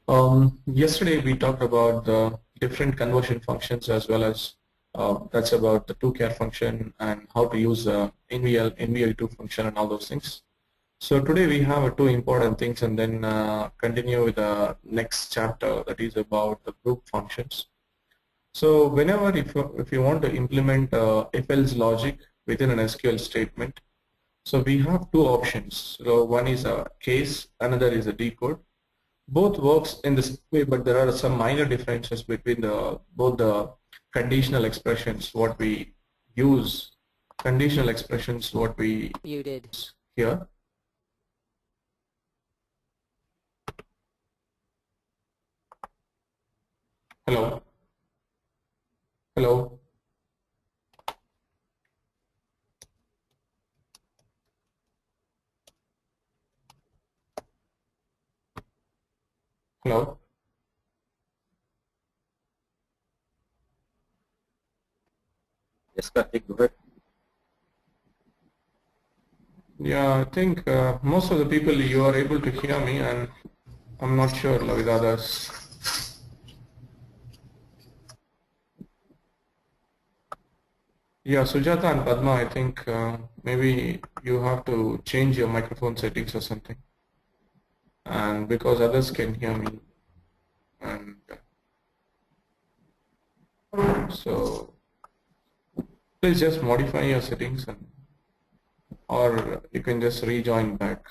Yesterday we talked about the different conversion functions as well as that's about the to-char function and how to use NVL2 function and all those things. So today we have two important things and then continue with the next chapter that is about the group functions. So whenever if you want to implement if-else logic within an SQL statement, so we have two options. So one is a case, another is a decode. Both works in this way, but there are some minor differences between both the conditional expressions what we use, conditional expressions what we Muted. here. Hello. Hello. Hello. Yes, Karthik, go ahead. Yeah, I think most of the people you are able to hear me, and I'm not sure with others. Yeah, Sujata and Padma, I think maybe you have to change your microphone settings or something, and because others can hear me, and so please just modify your settings, or you can just rejoin back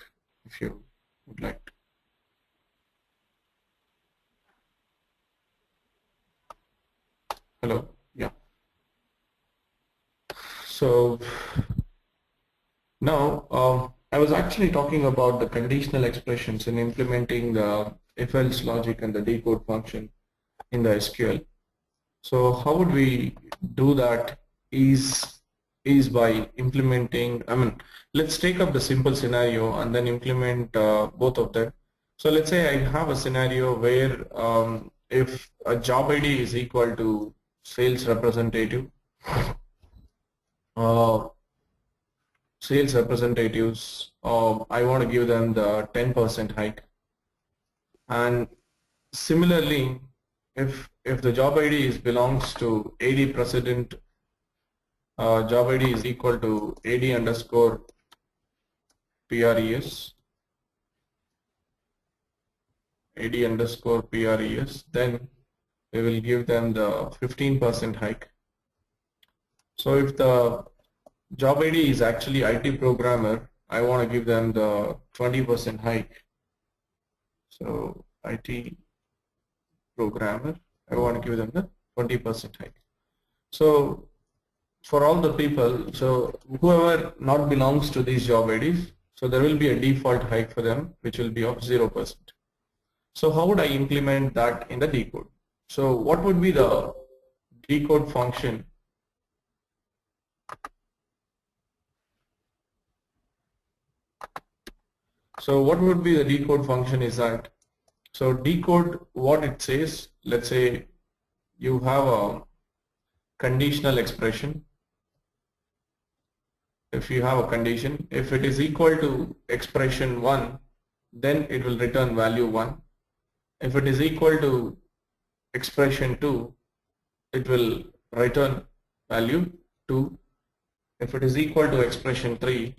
if you would like to. Hello. Yeah. So now I was actually talking about the conditional expressions in implementing the if-else logic and the decode function in the SQL. So how would we do that is by implementing, let's take up the simple scenario and then implement both of them. So let's say I have a scenario where if a job ID is equal to sales representative, sales representatives, I want to give them the 10% hike. And similarly, if the job ID belongs to AD president, job ID is equal to AD underscore PRES, AD underscore PRES, then we will give them the 15% hike. So if the job ID is actually IT programmer, I want to give them the 20% hike. So IT programmer, I want to give them the 20% hike. So for all the people, so whoever not belongs to these job IDs, so there will be a default hike for them, which will be of 0%. So how would I implement that in the decode? So what would be the decode function? So what would be the decode function is that, so decode what it says, let's say you have a conditional expression. If you have a condition, if it is equal to expression 1, then it will return value 1. If it is equal to expression 2, it will return value 2. If it is equal to expression 3,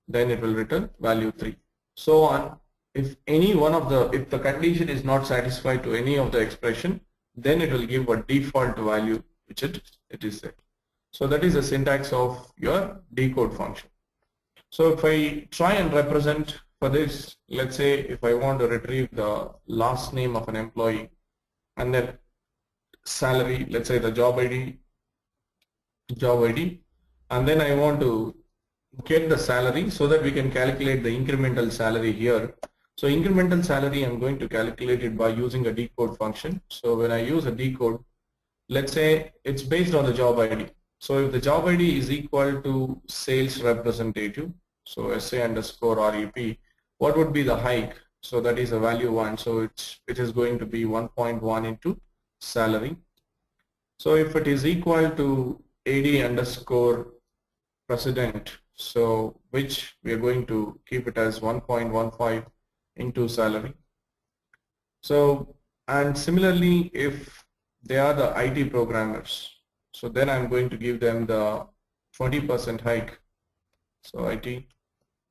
then it will return value 3. So on, if any one of the, if the condition is not satisfied to any of the expression, then it will give a default value which it is set. So that is the syntax of your decode function. So if I try and represent for this, let's say if I want to retrieve the last name of an employee and then salary, let's say the job ID, and then I want to get the salary so that we can calculate the incremental salary here. So incremental salary, I'm going to calculate it by using a decode function. So when I use a decode, let's say it's based on the job ID. So if the job ID is equal to sales representative, so SA underscore REP, what would be the hike? So that is a value 1. So it is going to be 1.1 into salary. So if it is equal to AD underscore president, so which we are going to keep it as 1.15 into salary. So And similarly, if they are the IT programmers, so then I'm going to give them the 20% hike. So IT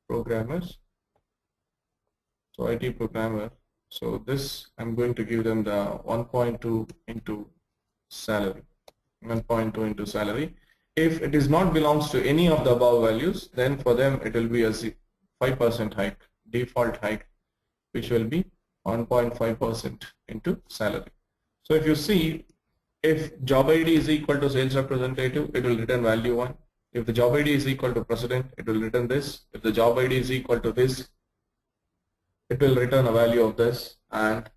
programmers, so this I'm going to give them the 1.2 into salary. 1.2 into salary. If it is not belongs to any of the above values, then for them it will be a 5% hike, default hike, which will be 1.5% into salary. So if you see, if job ID is equal to sales representative, it will return value 1. If the job ID is equal to president, it will return this. If the job ID is equal to this, it will return a value of this. And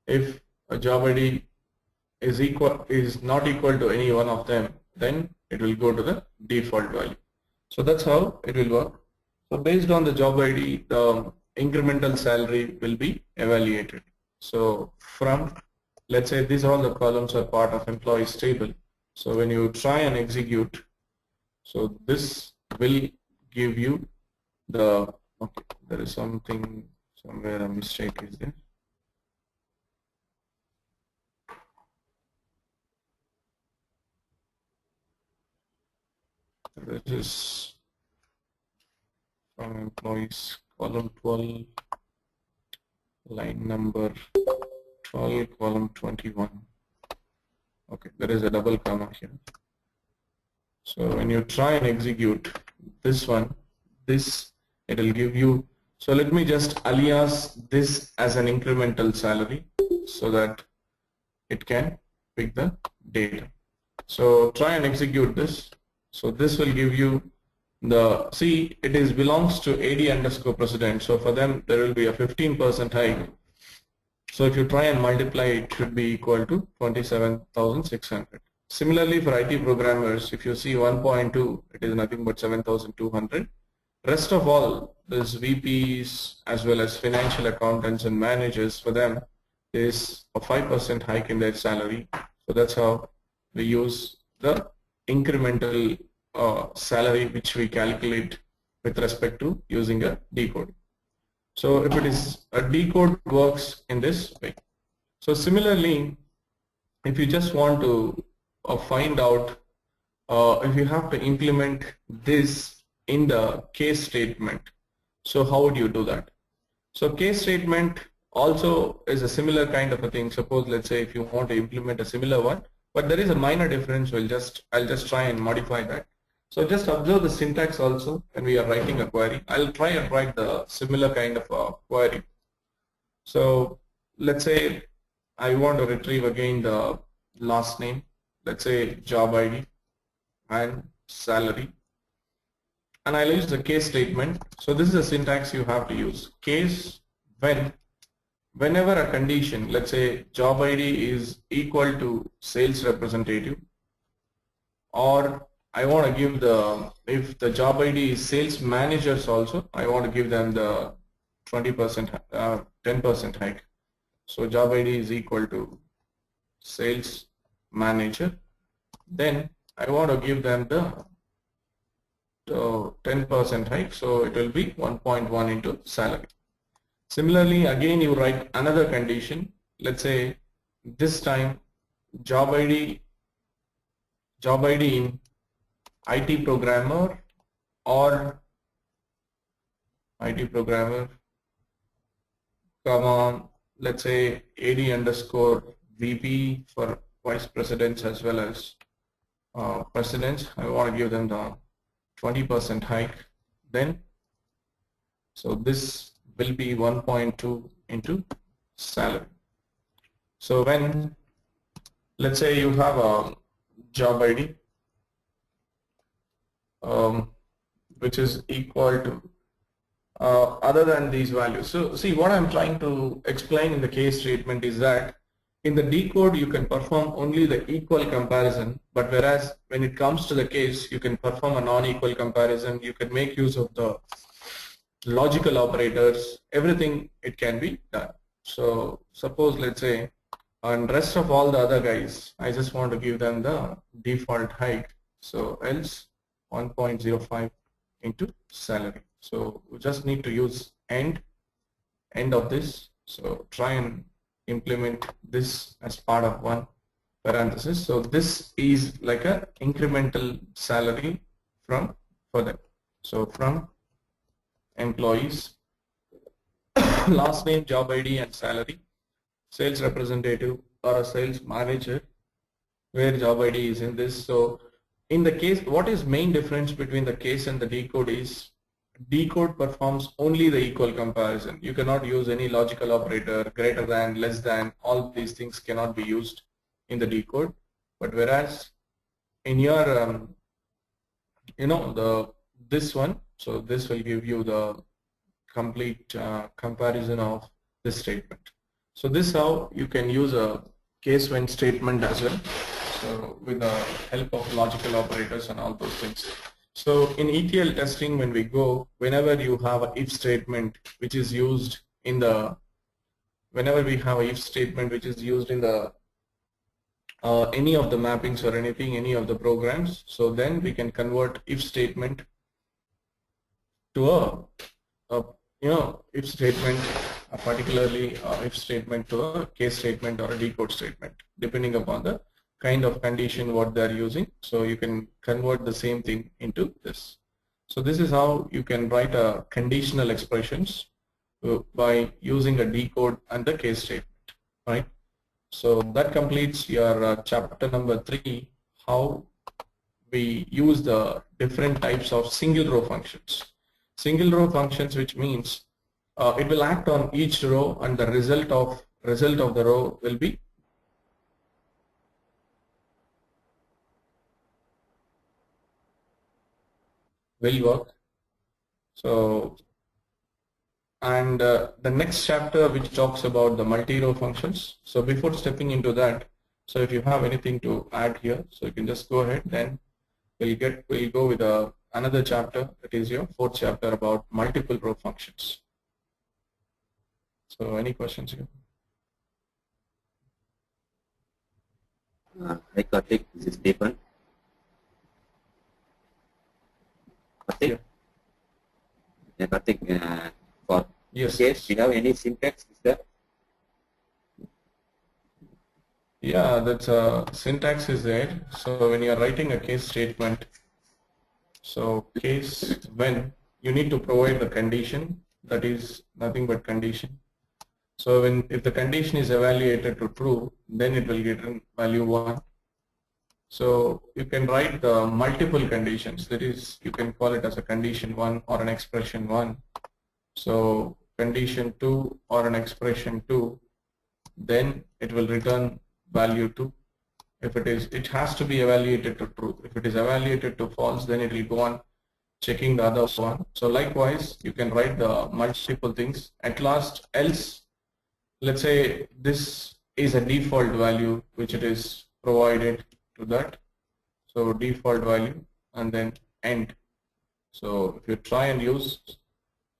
if a job ID is not equal to any one of them, then it will go to the default value. So that's how it will work. So based on the job ID, the incremental salary will be evaluated. So from, let's say these all the columns are part of employees table. So when you try and execute, so this will give you the, okay, there is something, somewhere a mistake is there. This is from employees, column 12, line number 12, column 21. Okay, there is a double comma here. So when you try and execute this one, this it will give you. So let me just alias this as an incremental salary so that it can pick the data. So try and execute this. So this will give you the, see, it is belongs to AD underscore president. So for them there will be a 15% hike. So if you try and multiply, it should be equal to 27,600. Similarly for IT programmers, if you see 1.2, it is nothing but 7,200. Rest of all, this VPs as well as financial accountants and managers, for them is a 5% hike in their salary. So that's how we use the incremental salary which we calculate with respect to using a decode. So if it is a decode, works in this way. So similarly, if you just want to find out if you have to implement this in the case statement, so how would you do that? So case statement also is a similar kind of a thing. Suppose, let's say, if you want to implement a similar one, but there is a minor difference. I'll just try and modify that. So just observe the syntax also when we are writing a query. I'll try and write the similar kind of a query. So let's say I want to retrieve again the last name, let's say job ID and salary, and I'll use the case statement. So this is a syntax you have to use. Case whenever a condition, let's say job ID is equal to sales representative, or I want to give the, if the job ID is sales managers also, I want to give them the 20%, 10% hike. So job ID is equal to sales manager. Then I want to give them the 10% hike. So it will be 1.1 into salary. Similarly, again you write another condition. Let's say this time job ID in IT programmer or IT programmer, comma, let's say AD underscore VP for vice presidents as well as presidents. I want to give them the 20% hike. Then, so this will be 1.2 into salary. So when, let's say you have a job ID which is equal to other than these values. So see, what I'm trying to explain in the case statement is that in the decode you can perform only the equal comparison, but whereas when it comes to the case you can perform a non-equal comparison, you can make use of the logical operators, everything it can be done. So suppose, let's say, and rest of all the other guys, I just want to give them the default hike. So else 1.05 into salary. So we just need to use end of this. So try and implement this as part of one parenthesis. So this is like a incremental salary from for them. So from employees, last name, job ID and salary, sales representative or a sales manager where job ID is in this. So in the case, what is main difference between the case and the decode is decode performs only the equal comparison. You cannot use any logical operator, greater than, less than, all these things cannot be used in the decode. But whereas in your this one, so this will give you the complete comparison of this statement. So this is how you can use a case when statement as well. So with the help of logical operators and all those things. So in ETL testing, when we go, whenever you have an if statement which is used in the, whenever we have a if statement which is used in the any of the mappings or anything, any of the programs, so then we can convert if statement to a if statement, particularly if statement to a case statement or a decode statement, depending upon the kind of condition what they're using. So you can convert the same thing into this. So this is how you can write a conditional expressions by using a decode and the case statement, right? So that completes your chapter number 3, how we use the different types of single row functions. Single row functions, which means it will act on each row and the result of the row will be will work. So and the next chapter which talks about the multi-row functions. So before stepping into that, so if you have anything to add here, so you can just go ahead. Then we'll go with another chapter, that is your 4th chapter, about multiple row functions. So any questions here? Hi Karthik, this is Stephen. Karthik? Yeah, Karthik, for Yes. case, do you have any syntax? Is there? Yeah, that's syntax is there. So when you are writing a case statement, so case when you need to provide the condition, that is nothing but condition. So if the condition is evaluated to true, then it will get value 1. So you can write the multiple conditions, that is you can call it as a condition 1 or an expression 1. So condition 2 or an expression 2, then it will return value 2. If it has to be evaluated to true. If it is evaluated to false, then it will go on checking the other one. So likewise, you can write the multiple things. At last, else, let's say this is a default value which it is provided to that. So default value and then end. So if you try and use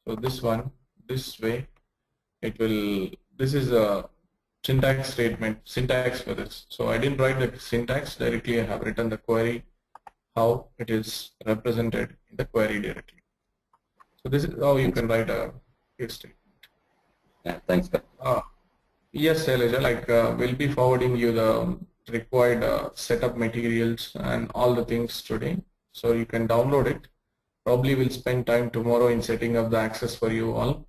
this one this way, it will, this is a syntax for this. So I didn't write the syntax directly, I have written the query, how it is represented in the query directly. So this is how you can write a if statement. Yeah, thanks. Yes, Elijah, like we'll be forwarding you the required setup materials and all the things today. So you can download it. Probably we'll spend time tomorrow in setting up the access for you all.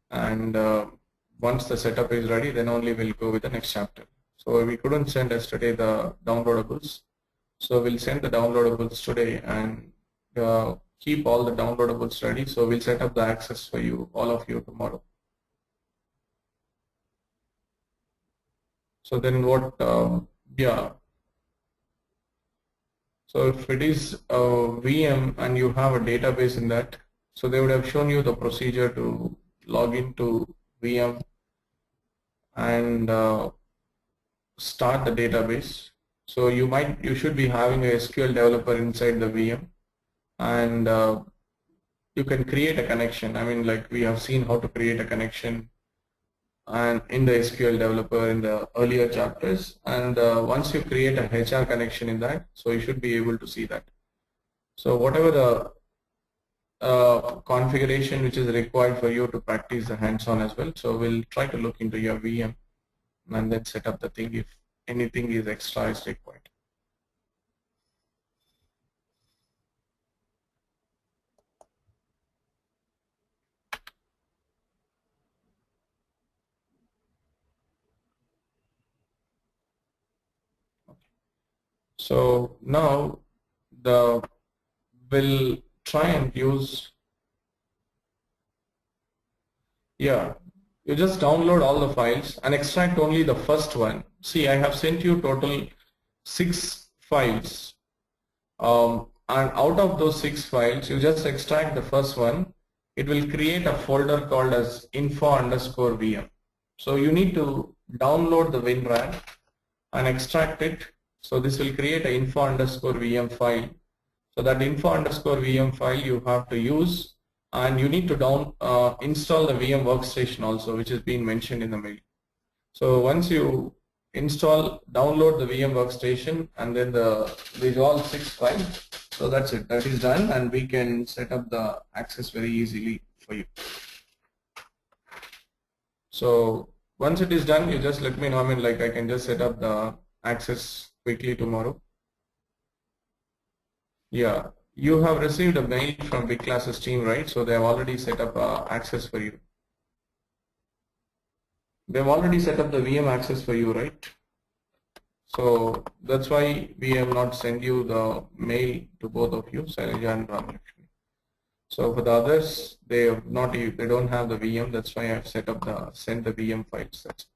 And once the setup is ready, then only we'll go with the next chapter. So we couldn't send yesterday the downloadables. So we'll send the downloadables today and keep all the downloadables ready. So we'll set up the access for you, all of you, tomorrow. So then what, yeah. So if it is a VM and you have a database in that, so they would have shown you the procedure to log into VM and start the database. So you should be having a SQL developer inside the VM, and you can create a connection. I mean, like we have seen how to create a connection and in the SQL developer in the earlier chapters, and once you create a HR connection in that, so you should be able to see that. So whatever the configuration which is required for you to practice the hands-on as well, so we'll try to look into your VM and then set up the thing if anything is extra is required. So now we'll try and use, you just download all the files and extract only the first one. See, I have sent you total 6 files, and out of those 6 files you just extract the first one. It will create a folder called as info_VM. So you need to download the WinRAR and extract it. So this will create an info_VM file. So that info_VM file you have to use, and you need to install the VM workstation also, which has been mentioned in the mail. So once you download the VM workstation, and then these all 6 files. So that's it. That is done, and we can set up the access very easily for you. So once it is done, you just let me know. I mean, like, I can just set up the access quickly tomorrow. Yeah, you have received a mail from Big Classes team, right? So they have already set up access for you. They've already set up the VM access for you, right? So that's why we have not sent you the mail to both of you, Sailaja and Ramalakshmi. So for the others, they don't have the VM. That's why I have set up send the VM files. That's it.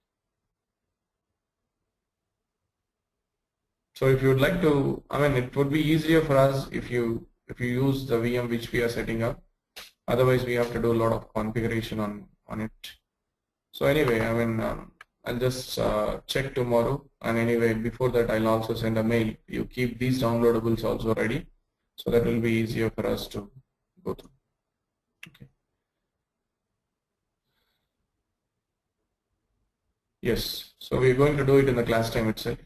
So if you would like to, I mean, it would be easier for us if you use the VM which we are setting up. Otherwise, we have to do a lot of configuration on it. So anyway, I mean, I'll just check tomorrow, and anyway, before that, I'll also send a mail. You keep these downloadables also ready, so that will be easier for us to go through. Okay. Yes. So we're going to do it in the class time itself.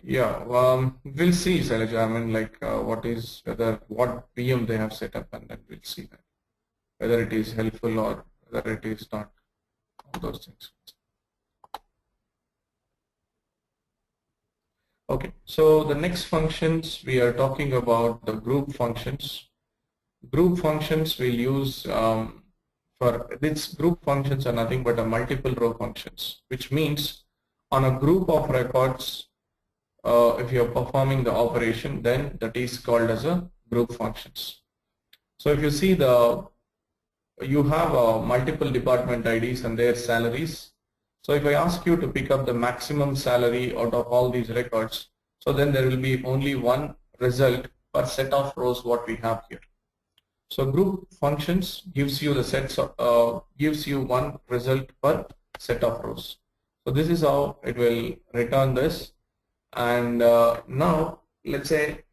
Yeah, we'll see, Sailaja. I mean, like, what VM they have set up, and then we'll see that whether it is helpful or whether it is not. All those things. Okay, so the next functions we are talking about the group functions. Group functions we'll use for this. Group functions are nothing but a multiple row functions, which means on a group of records. If you're performing the operation, then that is called as a group functions. So if you see you have multiple department IDs and their salaries. So if I ask you to pick up the maximum salary out of all these records, so then there will be only one result per set of rows what we have here. So group functions gives you the sets of, gives you one result per set of rows. So this is how it will return this. And now let's say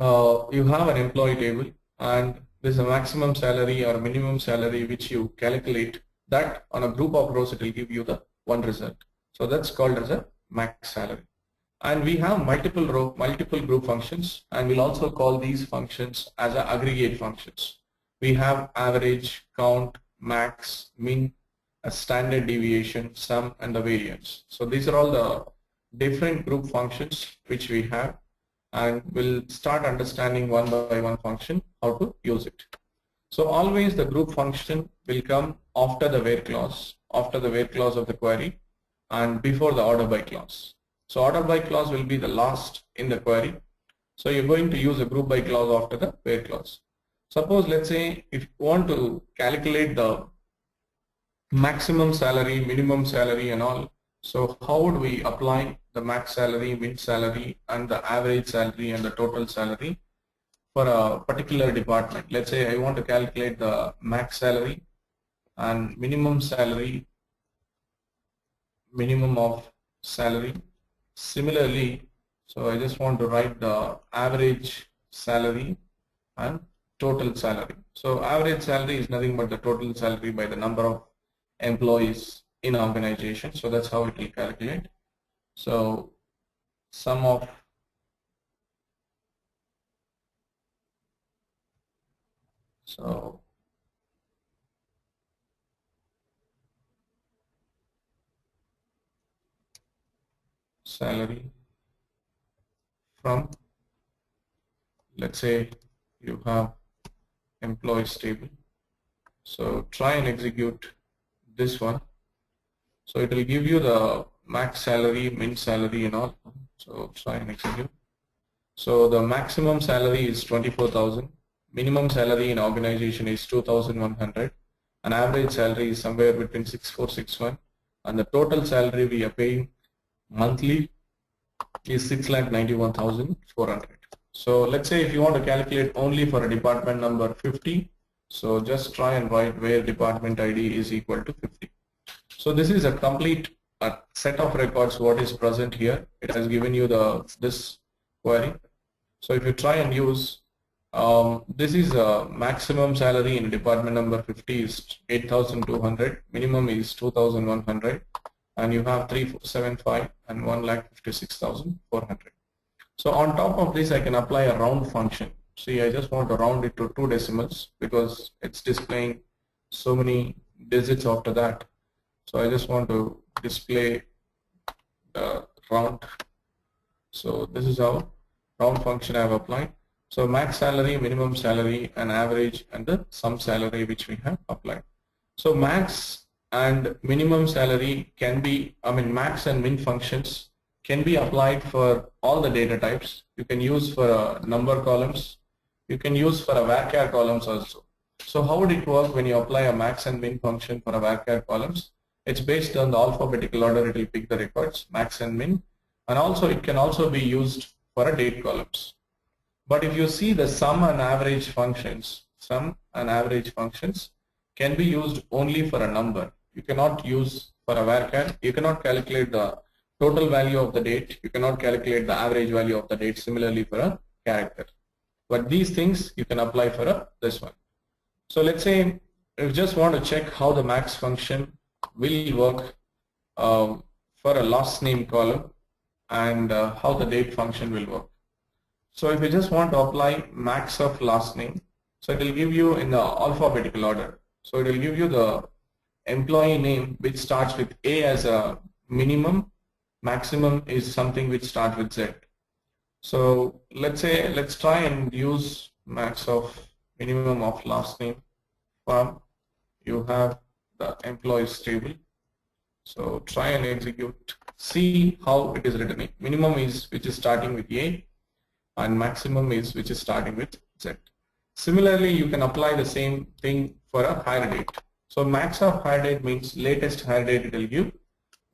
you have an employee table, and there's a maximum salary or minimum salary which you calculate. That on a group of rows it will give you the one result. So that's called as a max salary. And we have multiple group functions, and we'll also call these functions as a aggregate functions. We have average, count, max, min, a standard deviation, sum, and the variance. So these are all the different group functions which we have, and we'll start understanding one by one function how to use it. So always the group function will come after the where clause, of the query, and before the order by clause. So order by clause will be the last in the query. So you're going to use a group by clause after the where clause. Suppose, let's say, if you want to calculate the maximum salary, minimum salary and all, so how would we apply the max salary, min salary, and the average salary and the total salary for a particular department? Let's say I want to calculate the max salary and minimum salary, minimum of salary. Similarly, so I just want to write the average salary and total salary. So average salary is nothing but the total salary by the number of employees in organization. So that's how it will calculate. So sum of So salary from, let's say you have employees table. So try and execute this one. So it will give you the max salary, min salary and all. So try and execute. So the maximum salary is 24,000. Minimum salary in organization is 2,100. An average salary is somewhere between 6,461. And the total salary we are paying monthly is 6,91,400. So let's say if you want to calculate only for a department number 50, so just try and write where department ID is equal to 50. So this is a complete set of records what is present here. It has given you this query. So if you try and use, this is a maximum salary in department number 50 is 8,200, minimum is 2,100, and you have 3,475 and 1,56,400. So on top of this, I can apply a round function. See, I just want to round it to 2 decimals because it's displaying so many digits after that. So I just want to display the round. So this is how round function I have applied. So max salary, minimum salary, and average, and the sum salary which we have applied. So max and minimum salary can be, max and min functions can be applied for all the data types. You can use for number columns. You can use for a varchar columns also. So how would it work when you apply a max and min function for a varchar columns? It's based on the alphabetical order. It will pick the records, max and min, and also it can also be used for a date columns. But if you see the sum and average functions can be used only for a number. You cannot use for a varchar. You cannot calculate the total value of the date. You cannot calculate the average value of the date. Similarly for a character. But these things you can apply for this one. So let's say if you just want to check how the max function will work for a last name column and how the date function will work. So if you just want to apply max of last name, so it will give you in the alphabetical order. So it will give you the employee name which starts with A as a minimum, maximum is something which starts with Z. So let's try and use max of minimum of last name from, you have the employees table. So try and execute, see how it is written. Minimum is which is starting with A, and maximum is which is starting with Z. Similarly, you can apply the same thing for a hire date. So max of hire date means latest hire date it will give.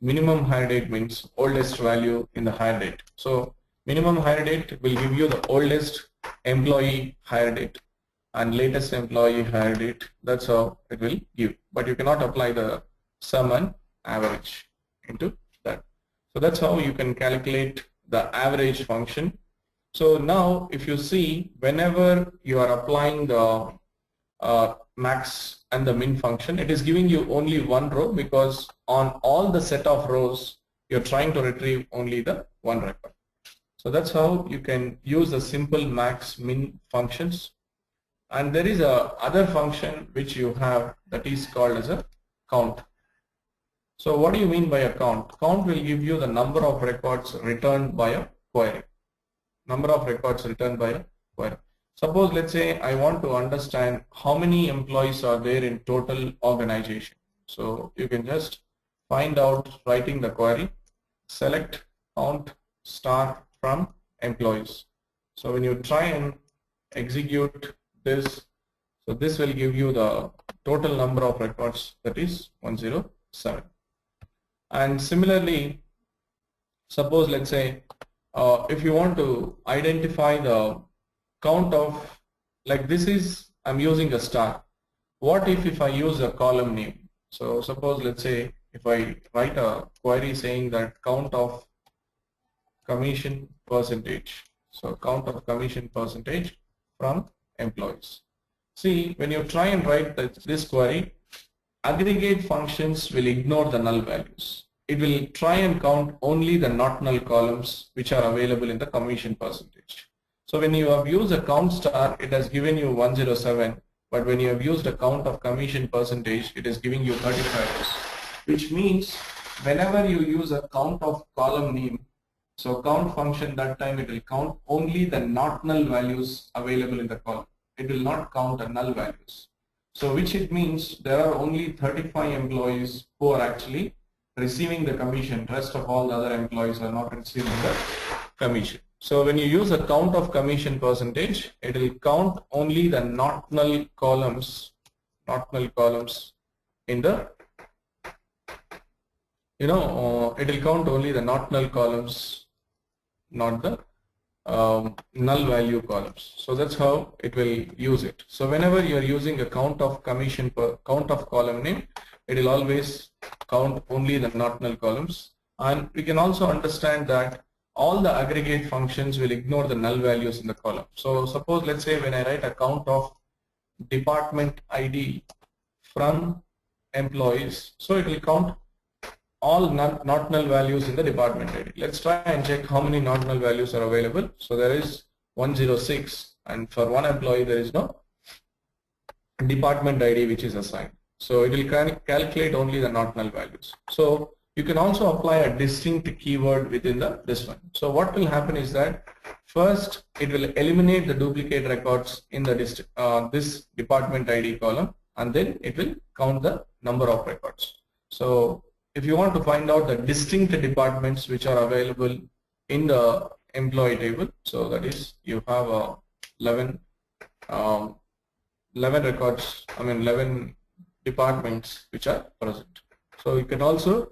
Minimum hire date means oldest value in the hire date. So minimum hire date will give you the oldest employee hire date, and latest employee hire date, that's how it will give. But you cannot apply the sum and average into that. So that's how you can calculate the average function. So now if you see, whenever you are applying the max and the min function, it is giving you only one row, because on all the set of rows you're trying to retrieve only the one record. So that's how you can use the simple max min functions. And there is a other function which you have that is called as a count. So what do you mean by a count? Count will give you the number of records returned by a query. Number of records returned by a query. Suppose let's say I want to understand how many employees are there in total organization. So you can just find out writing the query, select count star from employees. So when you try and execute this, so this will give you the total number of records, that is 107. And similarly, suppose let's say if you want to identify the count of, like this is, I'm using a star. What if I use a column name? So suppose let's say if I write a query saying that count of commission percentage. So count of commission percentage from employees. See, when you try and write this query, aggregate functions will ignore the null values. It will try and count only the not null columns which are available in the commission percentage. So when you have used a count star, it has given you 107, but when you have used a count of commission percentage, it is giving you 35, which means whenever you use a count of column name, so count function, that time it will count only the not null values available in the column. It will not count the null values. So which it means there are only 35 employees who are actually receiving the commission. Rest of all the other employees are not receiving the commission. So when you use a count of commission percentage, it will count only the not null columns in the, it will count only the not null columns, not the null value columns. So that's how it will use it. So whenever you are using a count of commission per count of column name, it will always count only the not null columns. And we can also understand that all the aggregate functions will ignore the null values in the column. So suppose, let's say when I write a count of department ID from employees, so it will count all not null values in the department ID. Let's try and check how many not null values are available. So there is 106, and for one employee there is no department ID which is assigned. So it will calculate only the not null values. So you can also apply a distinct keyword within this one. So what will happen is that first it will eliminate the duplicate records in the this department ID column, and then it will count the number of records. So if you want to find out the distinct departments which are available in the employee table, so that is you have 11 records, 11 departments which are present. So you can also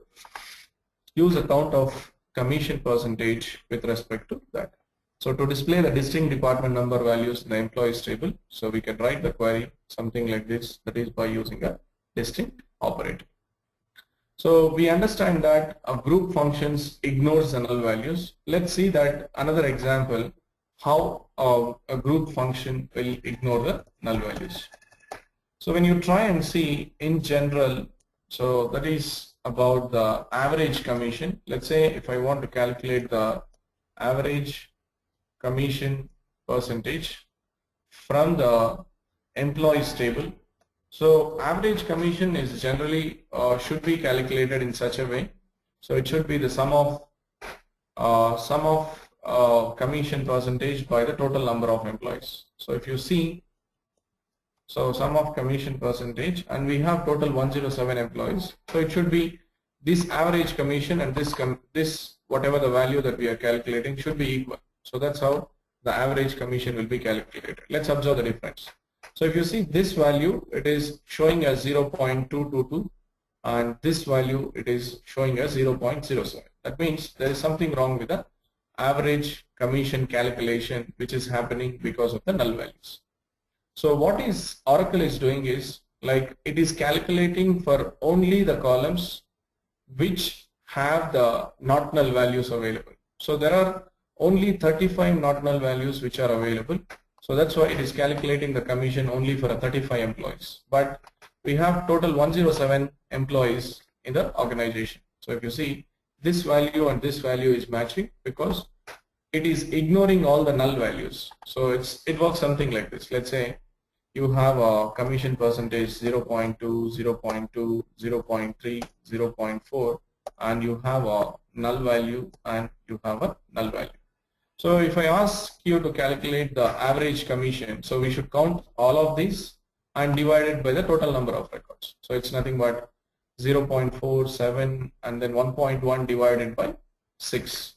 use a count of commission percentage with respect to that. So to display the distinct department number values in the employees table, so we can write the query something like this, that is by using a distinct operator. So we understand that a group functions ignores the null values. Let's see that another example how a group function will ignore the null values. So when you try and see in general, so that is about the average commission. Let's say if I want to calculate the average commission percentage from the employees table. So average commission is generally should be calculated in such a way. So it should be the sum of commission percentage by the total number of employees. So if you see, so sum of commission percentage, and we have total 107 employees. So it should be this average commission and this whatever the value that we are calculating should be equal. So that's how the average commission will be calculated. Let's observe the difference. So if you see this value, it is showing as 0.222, and this value it is showing as 0.07. That means there is something wrong with the average commission calculation which is happening because of the null values. So what is Oracle is doing is, like, it is calculating for only the columns which have the not null values available. So there are only 35 not null values which are available. So that's why it is calculating the commission only for 35 employees. But we have total 107 employees in the organization. So if you see, this value and this value is matching because it is ignoring all the null values. So it works something like this. Let's say you have a commission percentage 0.2, 0.2, 0.3, 0.4, and you have a null value and you have a null value. So if I ask you to calculate the average commission, so we should count all of these and divide it by the total number of records. So it's nothing but 0.47 and then 1.1 divided by 6.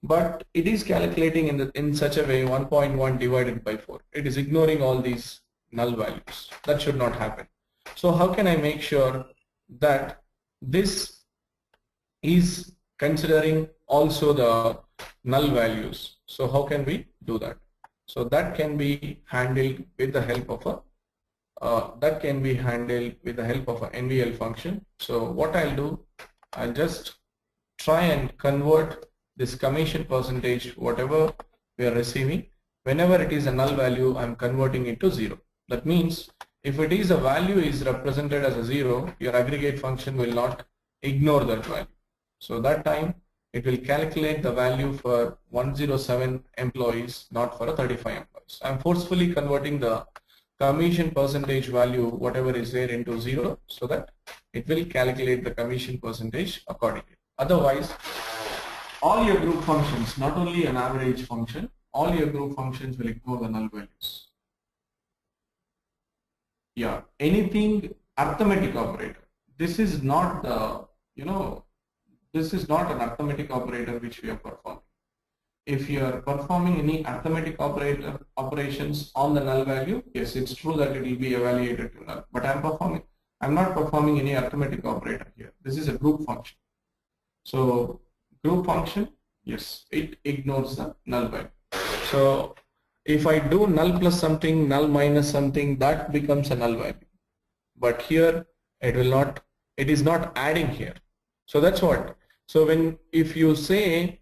But it is calculating in such a way 1.1 divided by 4. It is ignoring all these null values. That should not happen. So how can I make sure that this is considering also the null values? So how can we do that? So that can be handled with the help of a NVL function. So what I'll do, I'll just try and convert this commission percentage, whatever we are receiving, whenever it is a null value, I'm converting it to 0. That means if it is a value is represented as a 0, your aggregate function will not ignore that value. So that time it will calculate the value for 107 employees, not for 35 employees. I'm forcefully converting the commission percentage value, whatever is there, into 0, so that it will calculate the commission percentage accordingly. Otherwise, all your group functions, not only an average function, all your group functions will ignore the null values. Yeah, anything arithmetic operator. This is not the, this is not an arithmetic operator which we are performing. If you are performing any arithmetic operations on the null value, yes, it's true that it will be evaluated to null. But I'm not performing any arithmetic operator here. This is a group function. So group function, yes, it ignores the null value. So if I do null plus something, null minus something, that becomes a null value. But here it will not. It is not adding here. So that's what. So if you say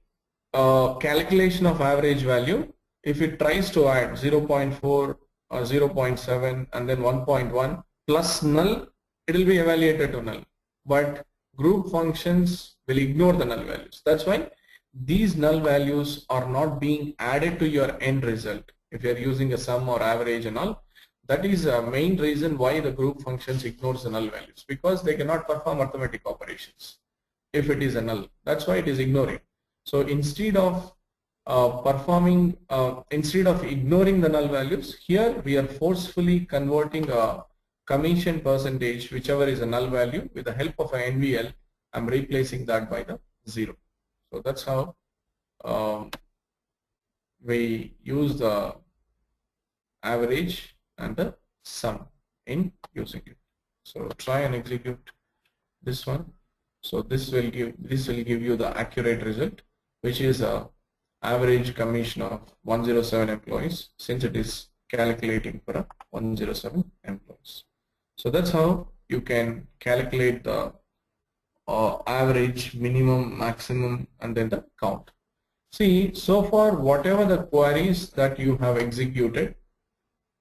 calculation of average value, if it tries to add 0.4 or 0.7 and then 1.1 plus null, it will be evaluated to null. But group functions will ignore the null values. That's why these null values are not being added to your end result. If you're using a sum or average and all, that is a main reason why the group functions ignores the null values, because they cannot perform arithmetic operations if it is a null. That's why it is ignoring. So instead of instead of ignoring the null values, here we are forcefully converting a commission percentage, whichever is a null value, with the help of an NVL. I'm replacing that by the 0. So that's how we use the average and the sum in using it. So try and execute this one. So this will give you the accurate result, which is a average commission of 107 employees, since it is calculating for a 107 employees. So that's how you can calculate the average, minimum, maximum, and then the count. See, so far whatever the queries that you have executed,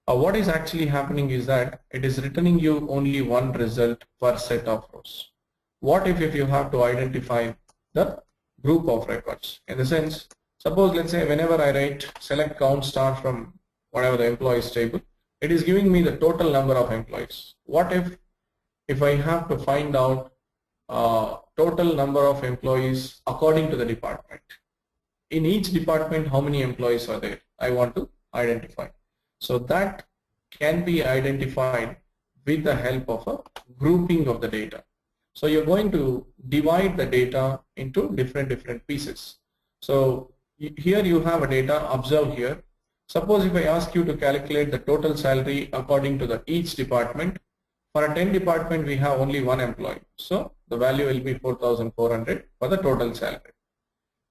what is actually happening is that it is returning you only one result per set of rows. What if you have to identify the group of records? In the sense, suppose let's say whenever I write select count star from whatever the employees table, it is giving me the total number of employees. What if I have to find out total number of employees according to the department? In each department, how many employees are there? I want to identify. So that can be identified with the help of a grouping of the data. So you're going to divide the data into different pieces. So here you have a data, observe here. Suppose if I ask you to calculate the total salary according to each department, for a 10 department we have only one employee. So the value will be 4,400 for the total salary.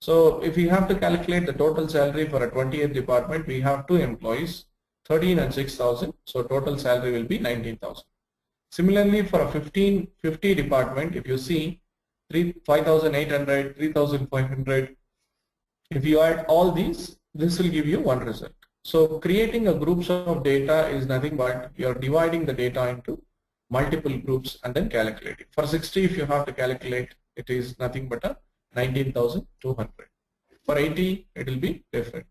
So if we have to calculate the total salary for a 20th department, we have 2 employees, 13 and 6,000. So total salary will be 19,000. Similarly, for a 50 department, if you see 5,800, 3,500, if you add all these, this will give you one result. So creating a groups of data is nothing but you're dividing the data into multiple groups and then calculating. For 60, if you have to calculate, it is nothing but a 19,200. For 80, it will be different.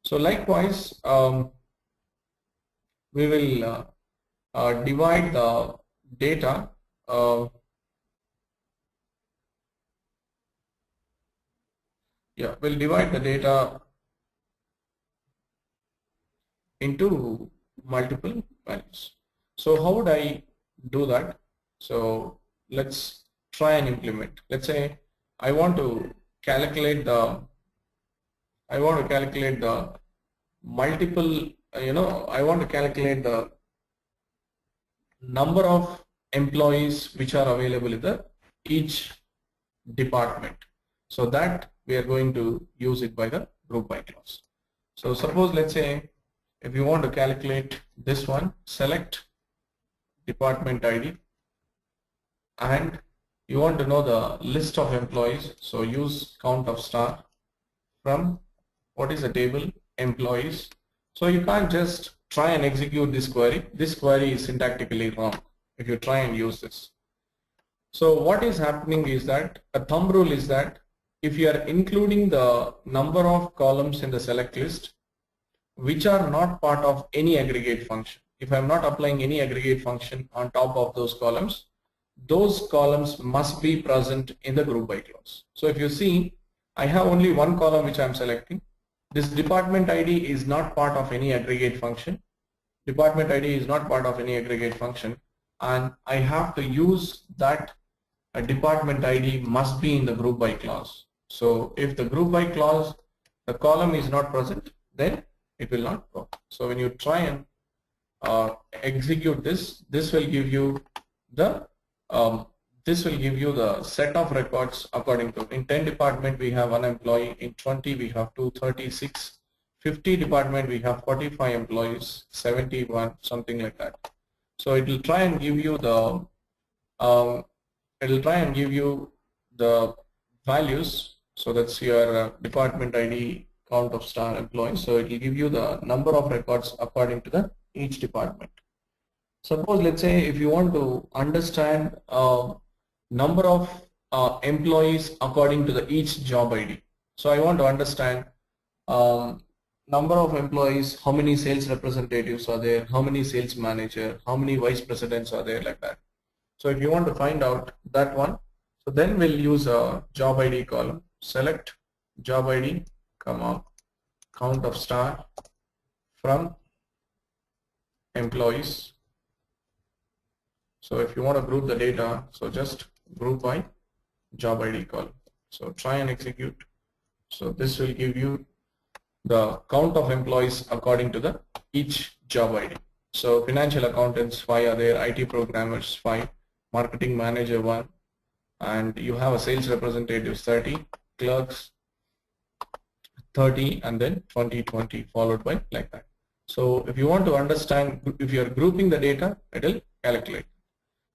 So likewise, we will divide the data we'll divide the data into multiple values. So how would I do that? So let's try and implement. Let's say I want to calculate the multiple, I want to calculate the number of employees which are available in each department. So that we are going to use it by the group by clause. So suppose let's say if you want to calculate this one, select department ID and you want to know the list of employees. So use count of star from what is the table employees. So you can't just try and execute this query. This query is syntactically wrong if you try and use this. So what is happening is that a thumb rule is that if you are including the number of columns in the select list which are not part of any aggregate function. if I'm not applying any aggregate function on top of those columns must be present in the group by clause. So if you see, I have only one column which I'm selecting. This department ID is not part of any aggregate function. Department ID is not part of any aggregate function, and I have to use that a department ID must be in the group by clause. So if the group by clause, the column is not present, then it will not go. So when you try and execute this, this will give you the set of records according to, in 10 department we have 1 employee, in 20 we have 236, 50 department we have 45 employees, 71, something like that. So it will try and give you the values. So that's your department ID, count of star employees. So it will give you the number of records according to the each department. Suppose, let's say, if you want to understand number of employees according to the each job ID. So I want to understand number of employees, how many sales representatives are there, how many sales manager, how many vice presidents are there, like that. So if you want to find out that one, so then we'll use a job ID column. Select job ID, comma, count of star from employees. So if you want to group the data, so just group by job ID column. So try and execute. So this will give you the count of employees according to the each job ID. So financial accountants 5 are there, IT programmers 5, marketing manager 1, and you have a sales representatives 30, clerks 30, and then 20 followed by like that. So if you want to understand, if you are grouping the data, it will calculate.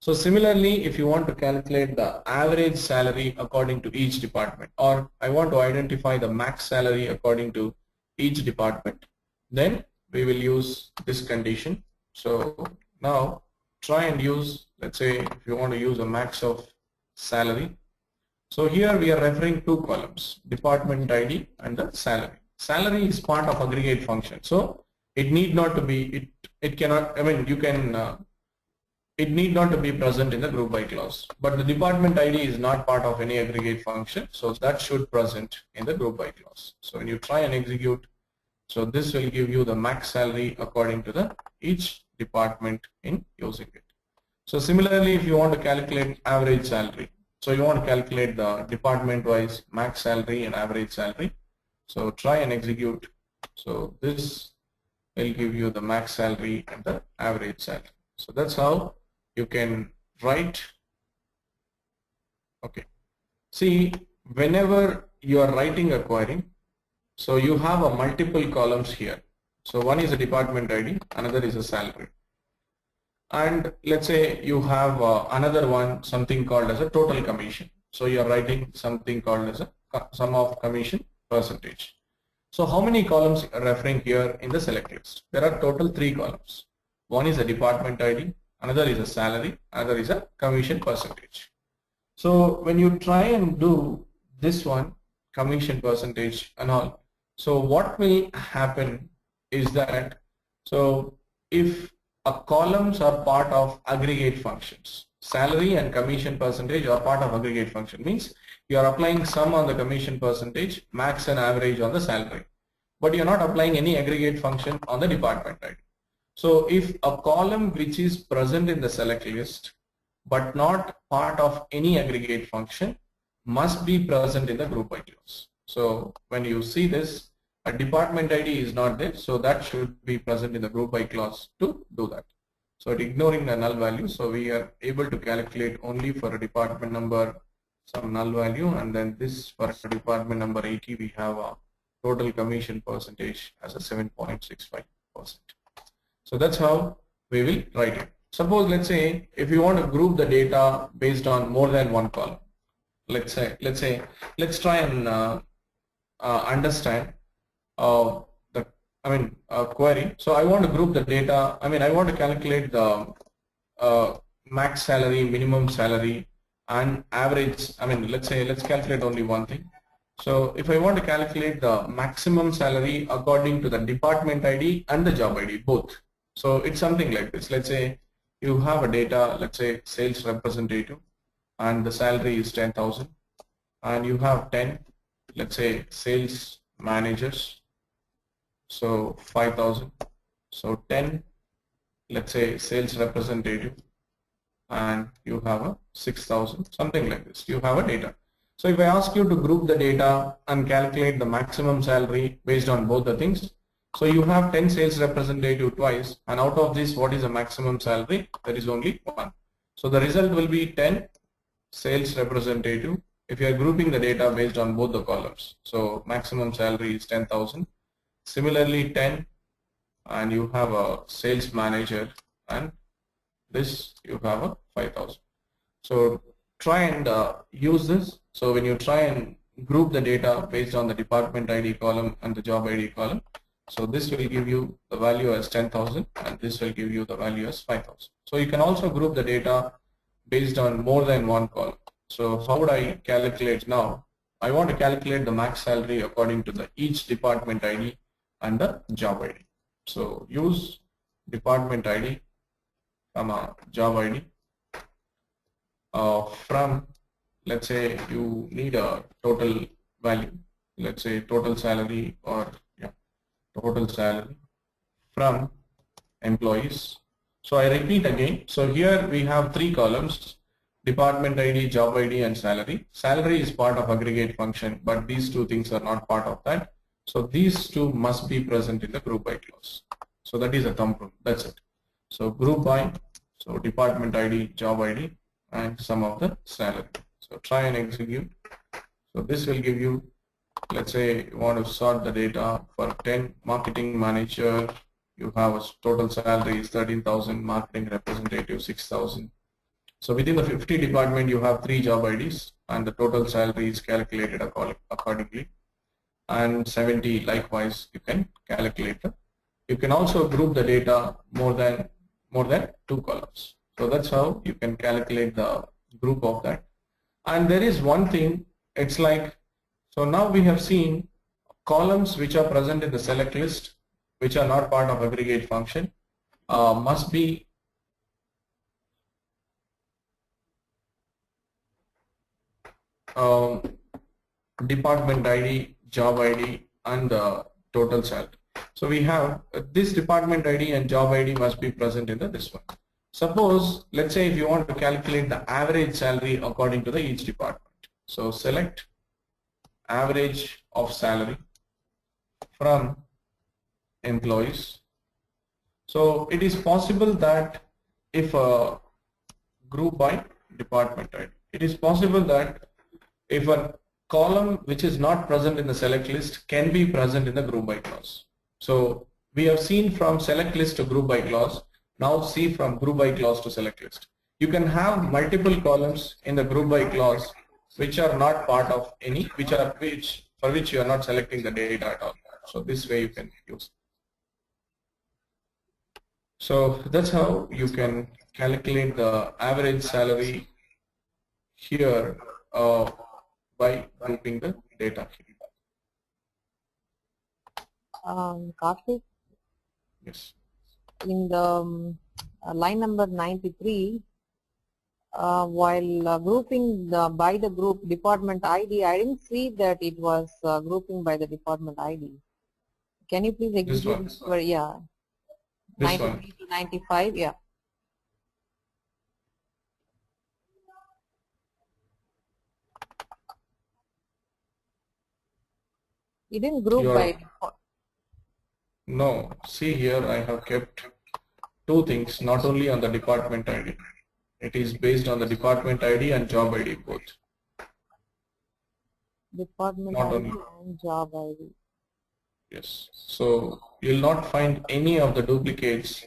So similarly, if you want to calculate the average salary according to each department, or I want to identify the max salary according to each department, then we will use this condition. So now try and use, let's say if you want to use a max of salary. So here we are referring two columns, department ID and the salary. Salary is part of aggregate function. So it need not to be, it cannot, I mean, you can, it need not to be present in the group by clause, but the department ID is not part of any aggregate function, so that should present in the group by clause. So when you try and execute, so this will give you the max salary according to the each department in using it. So similarly, if you want to calculate average salary, so you want to calculate the department wise max salary and average salary, so try and execute. So this will give you the max salary and the average salary. So that's how you can write. Okay, see, whenever you are writing a query, so you have a multiple columns here. So one is a department ID, another is a salary, and let's say you have another one, something called as a total commission. So you are writing something called as a sum of commission percentage. So how many columns are referring here in the select list? There are total 3 columns. One is a department ID, another is a salary, another is a commission percentage. So when you try and do this one, commission percentage and all, so what will happen is that, so if columns are part of aggregate functions, salary and commission percentage are part of aggregate function, means you are applying sum on the commission percentage, max and average on the salary, but you are not applying any aggregate function on the department ID. So if a column which is present in the select list but not part of any aggregate function must be present in the group by clause. So when you see this, a department ID is not there, so that should be present in the group by clause to do that. So ignoring the null value, so we are able to calculate only for a department number some null value, and then this for a department number 80 we have a total commission percentage as a 7.65%. So that's how we will write it. Suppose, let's say, if you want to group the data based on more than one column, let's try and understand query. So I want to group the data. I want to calculate the max salary, minimum salary, and average. Let's calculate only one thing. So if I want to calculate the maximum salary according to the department ID and the job ID both. So it's something like this. Let's say you have a data, let's say sales representative, and the salary is 10,000, and you have 10, let's say sales managers, so 5,000. So 10, let's say sales representative, and you have a 6,000, something like this. You have a data. So if I ask you to group the data and calculate the maximum salary based on both the things, so you have 10 sales representative twice, and out of this, what is the maximum salary? There is only one. So the result will be 10 sales representative if you are grouping the data based on both the columns. So maximum salary is 10,000. Similarly 10, and you have a sales manager, and this you have a 5,000. So try and use this. So when you try and group the data based on the department ID column and the job ID column, so this will give you the value as 10,000, and this will give you the value as 5,000. So you can also group the data based on more than one column. So how would I calculate now? I want to calculate the max salary according to the each department ID and the job ID. So use department ID, job ID. From, let's say you need a total value, let's say total salary, or total salary from employees. So I repeat again. So here we have three columns: department ID, job ID, and salary. Salary is part of aggregate function, but these two things are not part of that. So these two must be present in the group by clause. So that is a thumb rule. That's it. So group by, so department ID, job ID, and sum of the salary. So try and execute. So this will give you, let's say you want to sort the data for 10 marketing manager, you have a total salary is 13,000, marketing representative 6,000. So within the 50 department you have 3 job IDs, and the total salary is calculated accordingly. And 70 likewise you can calculate. You can also group the data more than 2 columns. So that's how you can calculate the group of that. And there is one thing, it's like, so now we have seen columns which are present in the select list, which are not part of aggregate function, must be department ID, job ID, and the total salary. So we have this department ID and job ID must be present in this one. Suppose, let's say if you want to calculate the average salary according to the each department. So select average of salary from employees. So it is possible that if a group by department ID, it is possible that if a column which is not present in the select list can be present in the group by clause. So we have seen from select list to group by clause. Now see from group by clause to select list. You can have multiple columns in the group by clause which are not part of any, for which you are not selecting the data at all. So this way you can use. So that's how you can calculate the average salary here by grouping the data. Karthik? Yes. In the line number 93, while grouping by the group department ID, I didn't see that it was grouping by the department ID. Can you please execute this one? Yeah. This 93 one. to 95, yeah. You didn't group by default. No, see here I have kept two things, not only on the department ID. It is based on the department ID and job ID both. Department Not ID only. and job ID. Yes. So you will not find any of the duplicates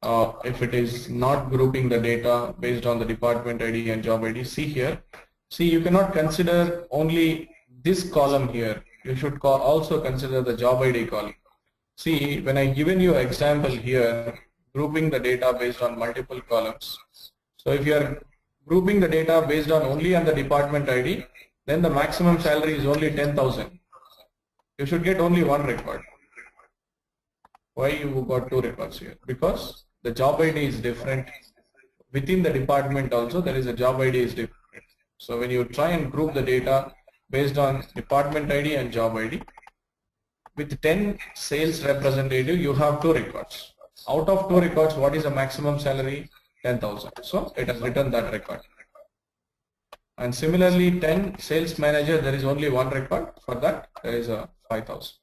if it is not grouping the data based on the department ID and job ID. See here. See, you cannot consider only this column here. You should also consider the job ID column. See, when I given you an example here, grouping the data based on multiple columns. So if you are grouping the data based on only on the department ID, then the maximum salary is only 10,000. You should get only one record. Why you got 2 records here? Because the job ID is different. Within the department also there is a job ID is different. So when you try and group the data based on department ID and job ID, with 10 sales representative, you have 2 records. Out of 2 records, what is the maximum salary? 10,000. So it has written that record. And similarly, 10 sales manager, there is only 1 record. For that, there is a 5,000.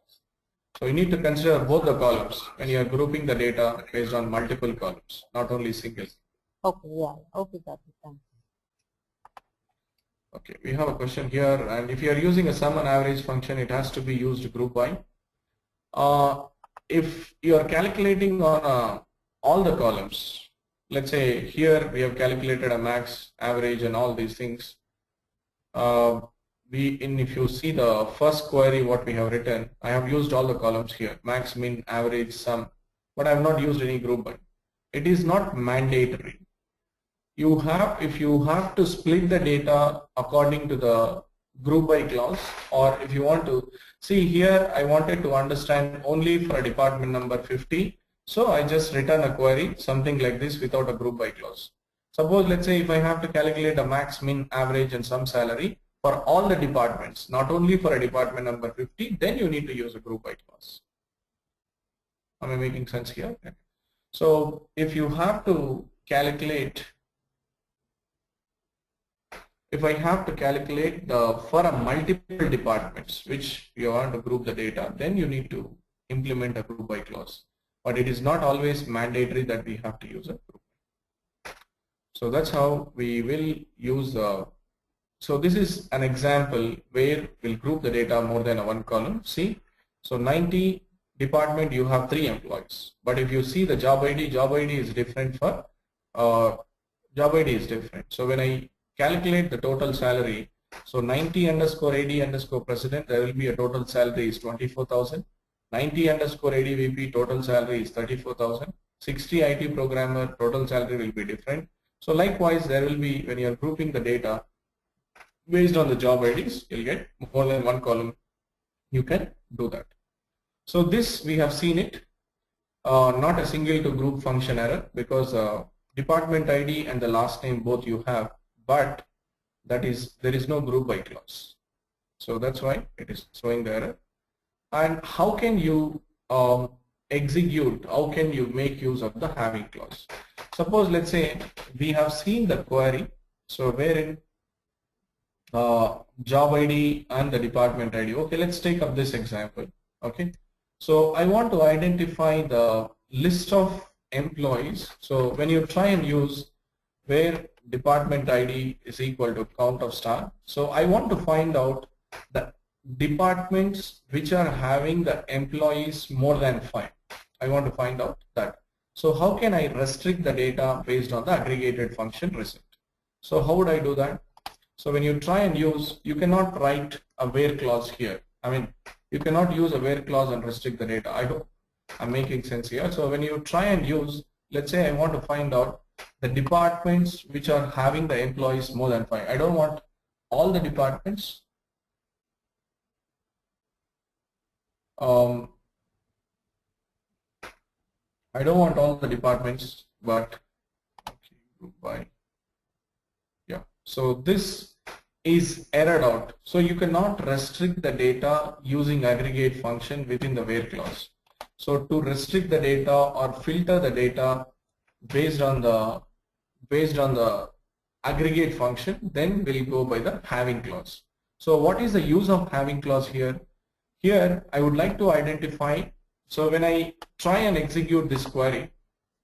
So you need to consider both the columns when you are grouping the data based on multiple columns, not only single. Okay, yeah. Okay, got it. Thanks. Okay, we have a question here, and if you are using a sum and average function, it has to be used group by. If you are calculating on all the columns, let's say here we have calculated a max, average, and all these things. If you see the first query, what we have written, I have used all the columns here: max, min, average, sum, but I have not used any group by. It is not mandatory. If you have to split the data according to the group by clause, or if you want to see here, I wanted to understand only for a department number 50, so I just return a query something like this without a group by clause. Suppose, let's say, if I have to calculate a max, min, average, and some salary for all the departments, not only for a department number 50, then you need to use a group by clause. Am I making sense here? So if you have to calculate, if I have to calculate for a multiple departments which you want to group the data, then you need to implement a group by clause. But it is not always mandatory that we have to use a group. So that's how we will use the. So this is an example where we'll group the data more than one column. See, so 90 department, you have 3 employees. But if you see the job ID is different for job ID is different. So when I calculate the total salary, so 90 underscore AD underscore president, there will be a total salary is 24,000. 90 underscore ADVP, total salary is 34,000. 60 IT programmer, total salary will be different. So likewise, there will be, when you are grouping the data based on the job IDs, you'll get more than one column. You can do that. So this we have seen it, not a single to group function error, because department ID and the last name both you have, but there is no group by clause. So that's why it is showing the error. And how can you execute, how can you make use of the having clause? Suppose, let's say we have seen the query, so wherein job ID and the department ID. Okay, let's take up this example. Okay, so I want to identify the list of employees. So when you try and use where department ID is equal to count of star, so I want to find out the departments which are having the employees more than 5. I want to find out that. So how can I restrict the data based on the aggregated function result? So how would I do that? So when you try and use, you cannot write a where clause here. I mean, you cannot use a where clause and restrict the data. I hope I'm making sense here. So when you try and use, let's say I want to find out the departments which are having the employees more than 5. I don't want all the departments. I don't want all the departments, but okay, group by. Yeah. So this is errored out. So you cannot restrict the data using aggregate function within the where clause. So to restrict the data or filter the data based on the aggregate function, then we'll go by the having clause. So what is the use of having clause here? Here I would like to identify. So when I try and execute this query,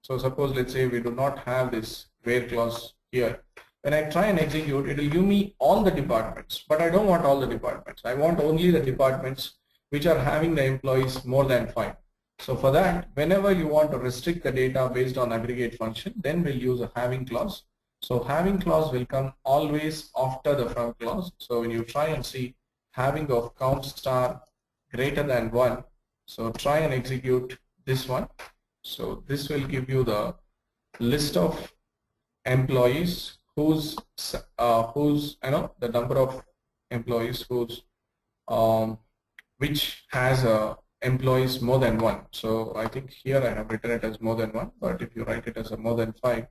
so suppose let's say we do not have this where clause here. When I try and execute, it will give me all the departments, but I don't want all the departments. I want only the departments which are having the employees more than 5. So for that, whenever you want to restrict the data based on aggregate function, then we'll use a having clause. So having clause will come always after the from clause. So when you try and see having of count star greater than 1, so try and execute this one. So this will give you the list of employees whose the number of employees whose which has a employees more than one. So I think here I have written it as more than one, but if you write it as a more than 5,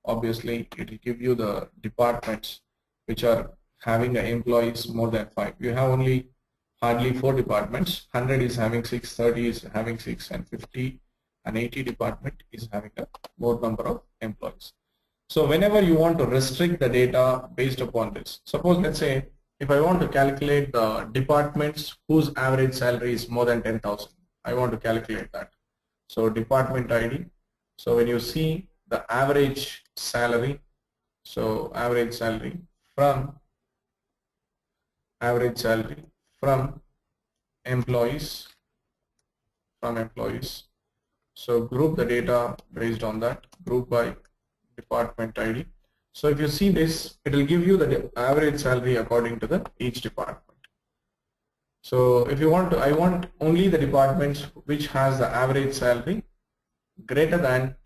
obviously it will give you the departments which are having employees more than 5. You have only hardly 4 departments. 100 is having 6, 30 is having 6, and 50 and 80 department is having a more number of employees. So whenever you want to restrict the data based upon this, suppose let's say if I want to calculate the departments whose average salary is more than 10,000, I want to calculate that. So department ID. So when you see the average salary, so average salary from employees, so group the data based on that, group by department ID. So if you see this, it will give you the average salary according to the each department. So if you want to, I want only the departments which has the average salary greater than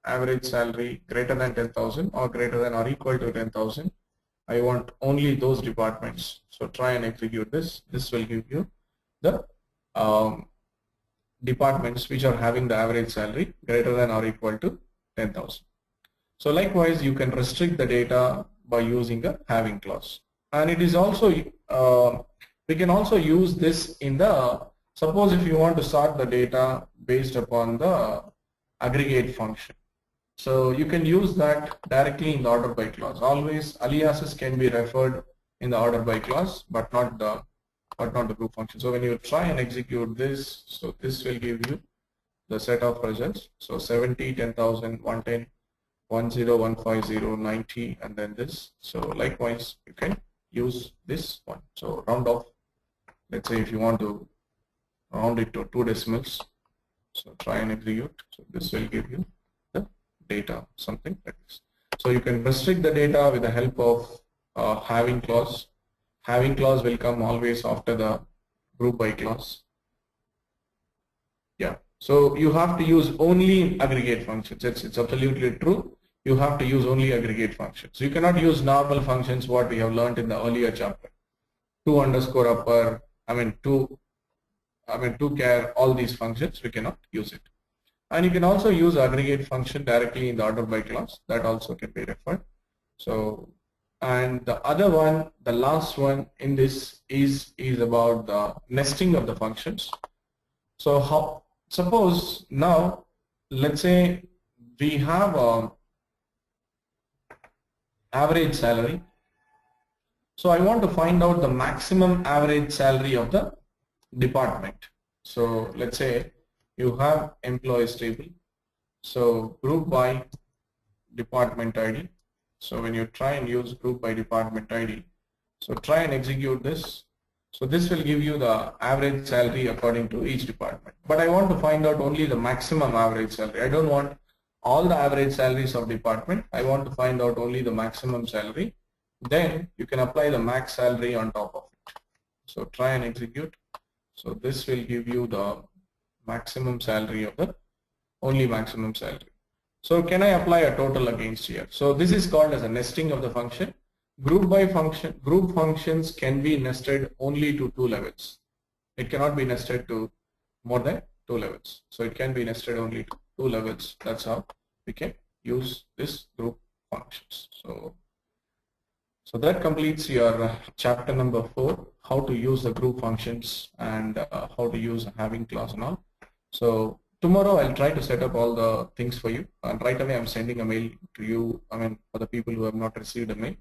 10,000 or greater than or equal to 10,000. I want only those departments. So try and execute this. This will give you the departments which are having the average salary greater than or equal to 10,000. So likewise, you can restrict the data by using a having clause. And it is also, we can also use this in the, suppose if you want to sort the data based upon the aggregate function. So you can use that directly in the order by clause. Always aliases can be referred in the order by clause, but not the group function. So when you try and execute this, so this will give you the set of results. So 70, 10,000, 110, 10, 150, 90, and then this. So likewise, you can use this one. So round off. Let's say if you want to round it to 2 decimals. So try and execute. So this will give you the data, something like this. So you can restrict the data with the help of having clause. Having clause will come always after the group by clause. Yeah. So you have to use only aggregate functions. It's absolutely true. You have to use only aggregate functions. So you cannot use normal functions what we have learned in the earlier chapter. To underscore upper, to char, all these functions we cannot use it. And you can also use aggregate function directly in the order by clause. That also can be referred. So, and the other one, the last one in this is about the nesting of the functions. So how, suppose now, let's say we have average salary. So I want to find out the maximum average salary of the department. So let's say you have employees table. So group by department ID. So when you try and use group by department ID, so try and execute this. So this will give you the average salary according to each department. But I want to find out only the maximum average salary. I don't want all the average salaries of department. I want to find out only the maximum salary. Then you can apply the max salary on top of it. So try and execute. So this will give you the maximum salary of the only maximum salary. So can I apply a total against here? So this is called as a nesting of the function. Group by function, group functions can be nested only to 2 levels. It cannot be nested to more than 2 levels. So it can be nested only to 2 levels. That's how we can use this group functions. So that completes your chapter number 4, how to use the group functions and how to use a having clause and all. So tomorrow I'll try to set up all the things for you, and right away I'm sending a mail to you, for the people who have not received a mail,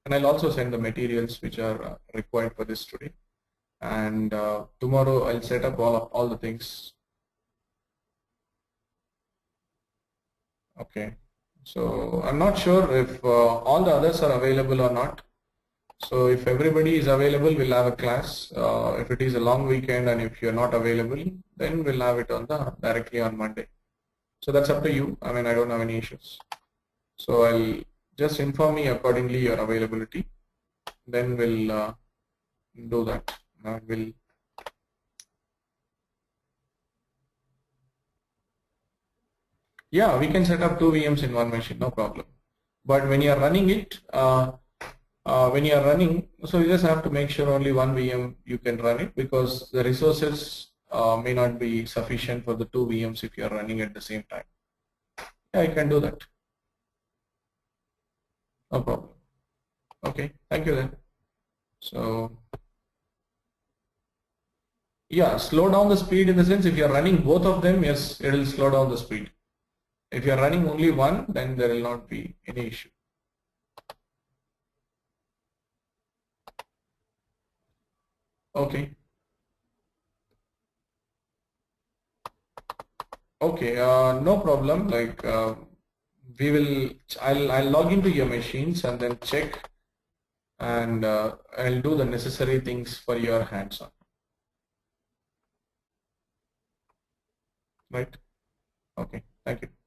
and I'll also send the materials which are required for this today. And tomorrow I'll set up all the things. Okay. So I'm not sure if all the others are available or not. So if everybody is available, we'll have a class. If it is a long weekend and if you're not available, then we'll have it directly on Monday. So that's up to you. I don't have any issues. So I'll just inform me accordingly your availability. Then we'll do that. Yeah, we can set up 2 VMs in one machine, no problem. But when you are running it, so you just have to make sure only one VM you can run it, because the resources may not be sufficient for the two VMs if you are running at the same time. Yeah, I can do that. No problem. Okay, thank you then. So yeah, slow down the speed in the sense if you are running both of them, yes, it will slow down the speed. If you are running only one, then there will not be any issue. Okay. Okay, no problem. Like I'll log into your machines and then check, and I'll do the necessary things for your hands-on. Right. Okay. Thank you.